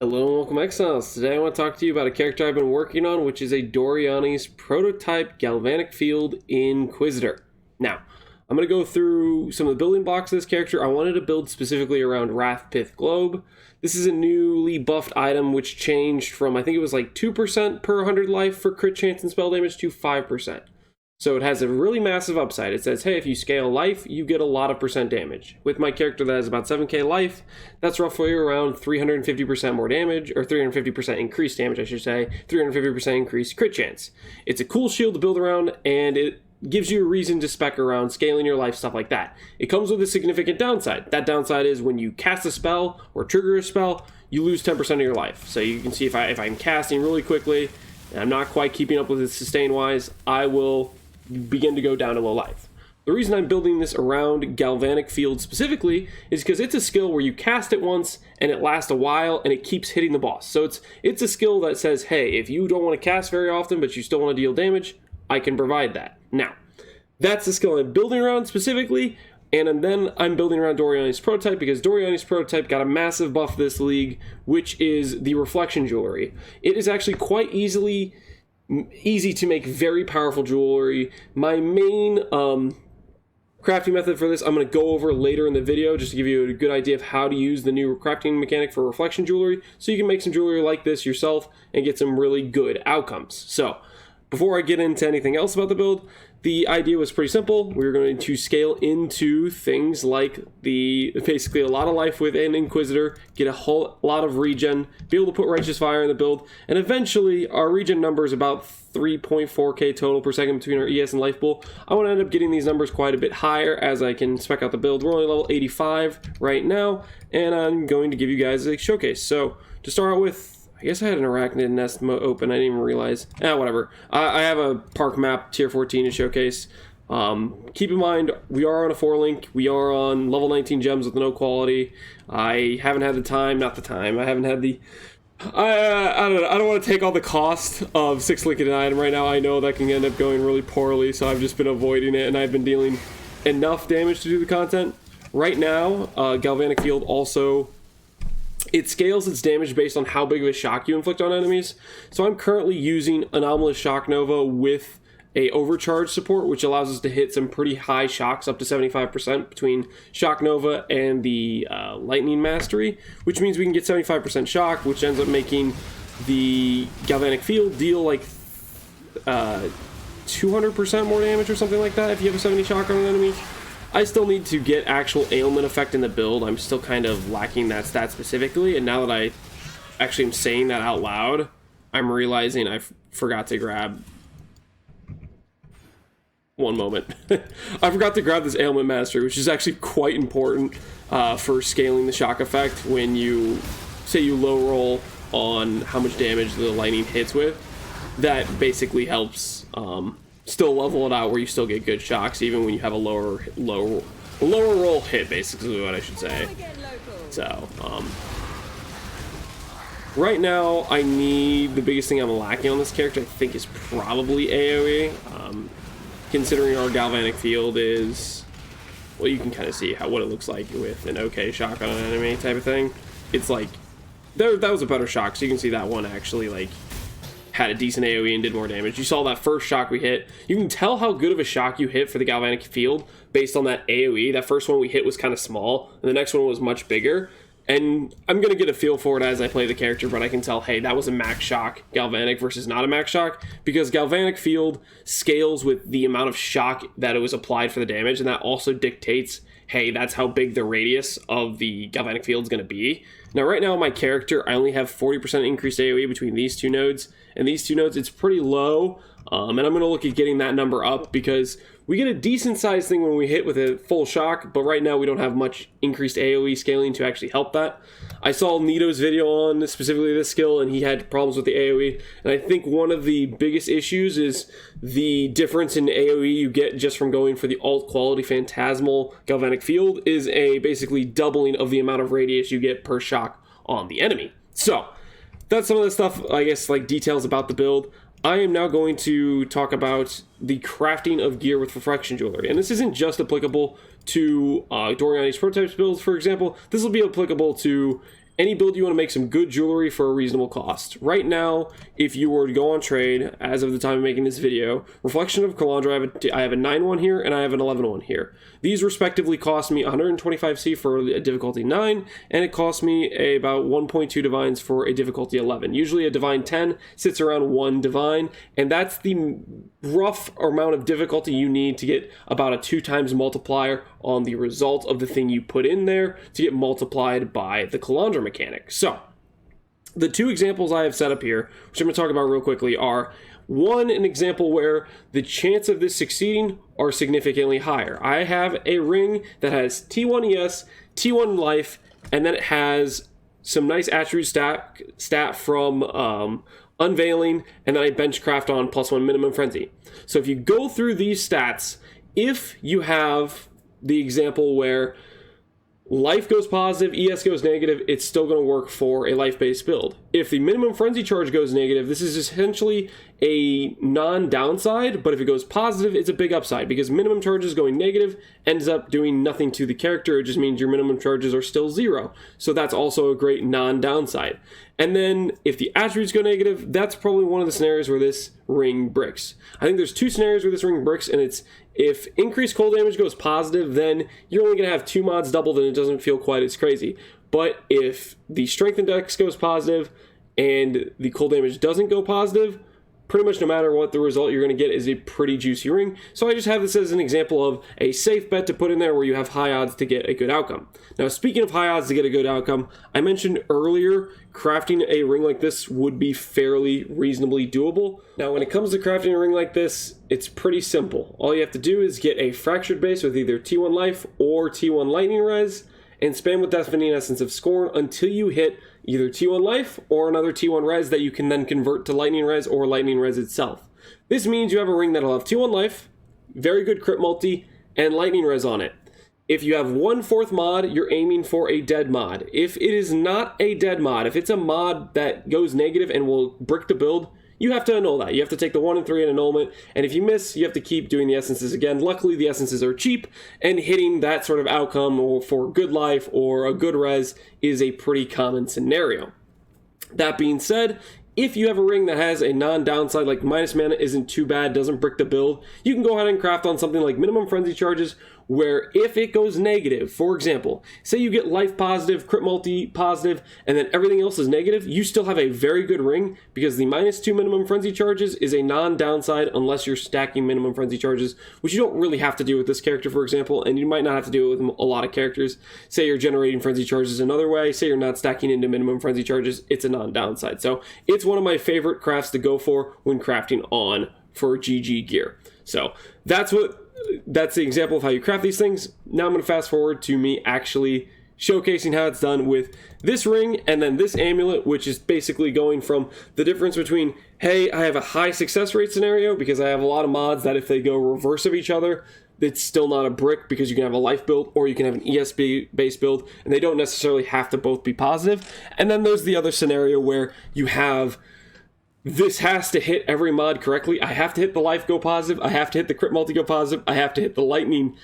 Hello and welcome Exiles. Today I want to talk to you about a character I've been working on, which is a Doryani's prototype Galvanic Field Inquisitor. Now, I'm going to go through some of the building blocks of this character. I wanted to build specifically around rathpith globe. This is a newly buffed item which changed from, I think it was like 2% per 100 life for crit chance and spell damage to 5%. So it has a really massive upside. It says, hey, if you scale life, you get a lot of percent damage. With my character that has about 7k life, that's roughly around 350% more damage, or 350% increased damage, I should say, 350% increased crit chance. It's a cool shield to build around, and it gives you a reason to spec around scaling your life, stuff like that. It comes with a significant downside. That downside is when you cast a spell or trigger a spell, you lose 10% of your life. So you can see if I'm casting really quickly, and I'm not quite keeping up with it sustain-wise, I will begin to go down to low life. The reason I'm building this around Galvanic Field specifically is because it's a skill where you cast it once and it lasts a while and it keeps hitting the boss. So it's a skill that says, hey, if you don't want to cast very often but you still want to deal damage, I can provide that. Now, that's the skill I'm building around specifically, and then I'm building around Doryani's prototype because Doryani's prototype got a massive buff this league, which is the reflection jewelry. It is actually quite easy to make very powerful jewelry. My main crafting method for this I'm going to go over later in the video, just to give you a good idea of how to use the new crafting mechanic for reflection jewelry, so you can make some jewelry like this yourself and get some really good outcomes. So before I get into anything else about the build, the idea was pretty simple. We were going to scale into things like basically a lot of life with an Inquisitor, get a whole lot of regen, be able to put Righteous Fire in the build, and eventually our regen number is about 3.4k total per second between our ES and life pool. I want to end up getting these numbers quite a bit higher as I can spec out the build. We're only level 85 right now, and I'm going to give you guys a showcase. So to start out with, I guess I had an arachnid nest open. I didn't even realize. Whatever. I have a park map tier 14 to showcase. Keep in mind, we are on a 4-link. We are on level 19 gems with no quality. I haven't had the time. Not the time. I haven't had the... I don't want to take all the cost of 6-linking an item right now. I know that can end up going really poorly, so I've just been avoiding it, and I've been dealing enough damage to do the content. Right now, Galvanic Field also... it scales its damage based on how big of a shock you inflict on enemies. So I'm currently using Anomalous Shock Nova with a overcharge support, which allows us to hit some pretty high shocks, up to 75% between Shock Nova and the Lightning Mastery, which means we can get 75% shock, which ends up making the Galvanic Field deal like 200% more damage or something like that if you have a 70 shock on an enemy. I still need to get actual ailment effect in the build. I'm still kind of lacking that stat specifically, and now that I actually am saying that out loud, I'm realizing I forgot to grab... one moment. I forgot to grab this ailment mastery, which is actually quite important for scaling the shock effect when you, say you low roll on how much damage the lightning hits with. That basically helps... still level it out where you still get good shocks even when you have a lower roll hit, basically what I should say. So right now I need, the biggest thing I'm lacking on this character I think is probably AoE, considering our Galvanic Field is, well, you can kind of see what it looks like with an okay shock on an enemy type of thing. It's like that was a better shock, so you can see that one actually like had a decent AoE and did more damage. You saw that first shock we hit. You can tell how good of a shock you hit for the Galvanic Field based on that AoE. That first one we hit was kind of small, and the next one was much bigger. And I'm going to get a feel for it as I play the character, but I can tell, hey, that was a max shock Galvanic versus not a max shock, because Galvanic Field scales with the amount of shock that it was applied for the damage, and that also dictates, hey, that's how big the radius of the Galvanic Field is going to be. Now, right now, my character, I only have 40% increased AoE between these two nodes, and these two nodes, it's pretty low, and I'm going to look at getting that number up, because we get a decent-sized thing when we hit with a full shock, but right now we don't have much increased AoE scaling to actually help that. I saw Nito's video on specifically this skill, and he had problems with the AoE, and I think one of the biggest issues is the difference in AoE you get just from going for the alt-quality Phantasmal Galvanic Field is a basically doubling of the amount of radius you get per shock on the enemy. So, that's some of the stuff, I guess, like details about the build. I am now going to talk about the crafting of gear with reflection jewelry. And this isn't just applicable to Doryani's prototypes builds, for example. This will be applicable to any build you want to make some good jewelry for a reasonable cost. Right now, if you were to go on trade, as of the time of making this video, Reflection of Kalandra, I have a 9-1 here, and I have an 11-1 here. These respectively cost me 125C for a difficulty 9, and it cost me about 1.2 divines for a difficulty 11. Usually a divine 10 sits around 1 divine, and that's the rough amount of difficulty you need to get about a 2 times multiplier on the result of the thing you put in there to get multiplied by the Kalandra mechanic. So, the 2 examples I have set up here, which I'm going to talk about real quickly, are one, an example where the chance of this succeeding are significantly higher. I have a ring that has T1 ES, T1 life, and then it has some nice attribute stat from Unveiling, and then I benchcraft on +1 minimum frenzy. So if you go through these stats, if you have the example where life goes positive, ES goes negative, it's still going to work for a life-based build. If the minimum frenzy charge goes negative, this is essentially a non-downside, but if it goes positive, it's a big upside, because minimum charges going negative ends up doing nothing to the character. It just means your minimum charges are still 0. So that's also a great non-downside. And then if the attributes go negative, that's probably one of the scenarios where this ring bricks. I think there's 2 scenarios where this ring bricks, and it's if increased cold damage goes positive, then you're only going to have 2 mods doubled and it doesn't feel quite as crazy. But if the strength index goes positive and the cold damage doesn't go positive, pretty much no matter what the result you're going to get is a pretty juicy ring. So I just have this as an example of a safe bet to put in there where you have high odds to get a good outcome. Now, speaking of high odds to get a good outcome, I mentioned earlier crafting a ring like this would be fairly reasonably doable. Now, when it comes to crafting a ring like this, it's pretty simple. All you have to do is get a fractured base with either T1 life or T1 lightning res, and spam with Deafening Essence of Scorn until you hit either T1 life or another T1 res that you can then convert to lightning res or lightning res itself. This means you have a ring that'll have T1 life, very good crit multi, and lightning res on it. If you have 1/4 mod, you're aiming for a dead mod. If it is not a dead mod, if it's a mod that goes negative and will brick the build, you have to annul that. You have to take the 1 and 3 in annulment, and if you miss, you have to keep doing the essences again. Luckily, the essences are cheap, and hitting that sort of outcome or for good life or a good res is a pretty common scenario. That being said, if you have a ring that has a non-downside, like minus mana isn't too bad, doesn't brick the build, you can go ahead and craft on something like minimum frenzy charges, where if it goes negative, for example, say you get life positive, crit multi positive, and then everything else is negative, you still have a very good ring, because the -2 minimum frenzy charges is a non-downside unless you're stacking minimum frenzy charges, which you don't really have to do with this character, for example, and you might not have to do it with a lot of characters. Say you're generating frenzy charges another way, say you're not stacking into minimum frenzy charges, it's a non-downside. So it's one of my favorite crafts to go for when crafting on for GG gear. So that's the example of how you craft these things. Now I'm going to fast forward to me actually showcasing how it's done with this ring and then this amulet, which is basically going from the difference between, hey, I have a high success rate scenario because I have a lot of mods that if they go reverse of each other, it's still not a brick because you can have a life build or you can have an ESB based build, and they don't necessarily have to both be positive. And then there's the other scenario where you have this has to hit every mod correctly. I have to hit the life go positive. I have to hit the crit multi go positive. I have to hit the lightning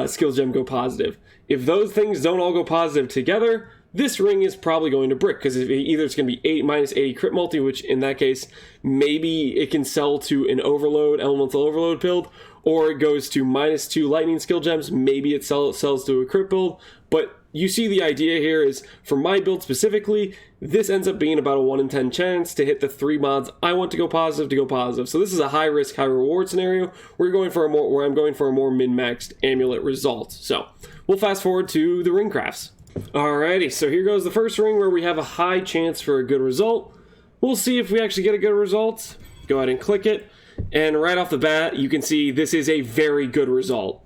skill gem go positive. If those things don't all go positive together, this ring is probably going to brick, because either it's going to be -80 crit multi, which in that case, maybe it can sell to an overload, elemental overload build, or it goes to -2 lightning skill gems. Maybe it sells to a crit build, but you see the idea here is, for my build specifically, this ends up being about a 1 in 10 chance to hit the 3 mods I want to go positive. So this is a high risk, high reward scenario where I'm going for a more min-maxed amulet result. So we'll fast forward to the ring crafts. Alrighty, so here goes the first ring where we have a high chance for a good result. We'll see if we actually get a good result. Go ahead and click it, and right off the bat, you can see this is a very good result.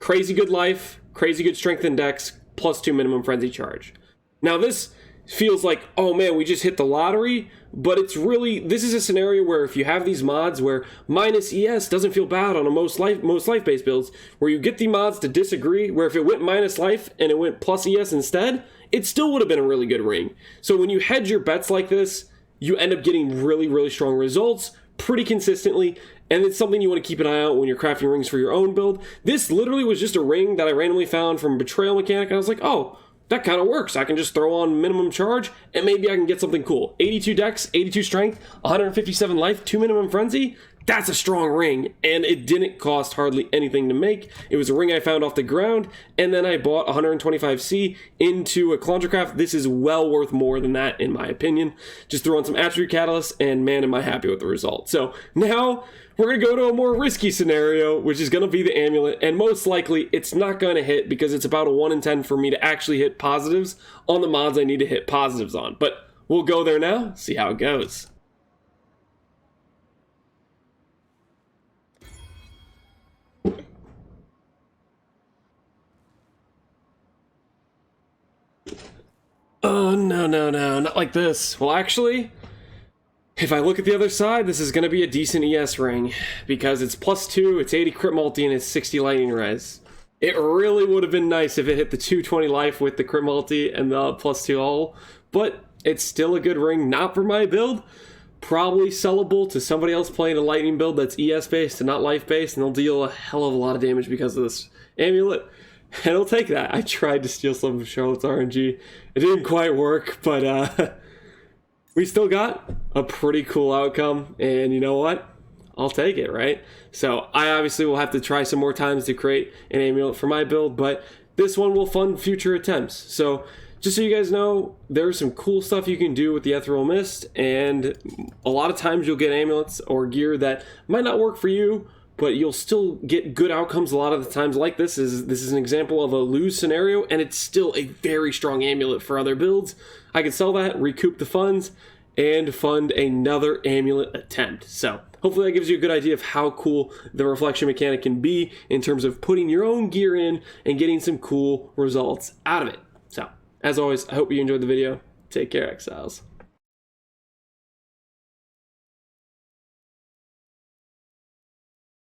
Crazy good life, crazy good strength index, +2 minimum frenzy charge. Now this feels like, oh man, we just hit the lottery, but it's really, this is a scenario where if you have these mods where -ES doesn't feel bad on most life-based builds, where you get the mods to disagree, where if it went -life and it went +ES instead, it still would have been a really good ring. So when you hedge your bets like this, you end up getting really, really strong results pretty consistently, and it's something you want to keep an eye out when you're crafting rings for your own build. This literally was just a ring that I randomly found from Betrayal Mechanic, and I was like, oh, that kind of works. I can just throw on minimum charge and maybe I can get something cool. 82 dex, 82 strength, 157 life, 2 minimum frenzy. That's a strong ring, and it didn't cost hardly anything to make. It was a ring I found off the ground, and then I bought 125C into a Kalandra. This is well worth more than that, in my opinion. Just throw on some attribute catalyst, and man, am I happy with the result. So now we're going to go to a more risky scenario, which is going to be the amulet, and most likely it's not going to hit because it's about a 1 in 10 for me to actually hit positives on the mods I need to hit positives on. But we'll go there now, see how it goes. Oh, no, not like this. Well, actually, if I look at the other side, this is going to be a decent ES ring, because it's +2, it's 80 crit multi, and it's 60 lightning res. It really would have been nice if it hit the 220 life with the crit multi and the +2 all, but it's still a good ring, not for my build. Probably sellable to somebody else playing a lightning build that's ES based and not life based, and they'll deal a hell of a lot of damage because of this amulet. And I'll take that. I tried to steal some of Charlotte's RNG. It didn't quite work, but we still got a pretty cool outcome. And you know what? I'll take it, right? So I obviously will have to try some more times to create an amulet for my build, but this one will fund future attempts. So just so you guys know, there's some cool stuff you can do with the Ethereal Mist, and a lot of times you'll get amulets or gear that might not work for you, but you'll still get good outcomes a lot of the times. Like this is an example of a lose scenario, and it's still a very strong amulet for other builds. I could sell that, recoup the funds, and fund another amulet attempt. So hopefully that gives you a good idea of how cool the reflection mechanic can be in terms of putting your own gear in and getting some cool results out of it. So as always, I hope you enjoyed the video. Take care, Exiles.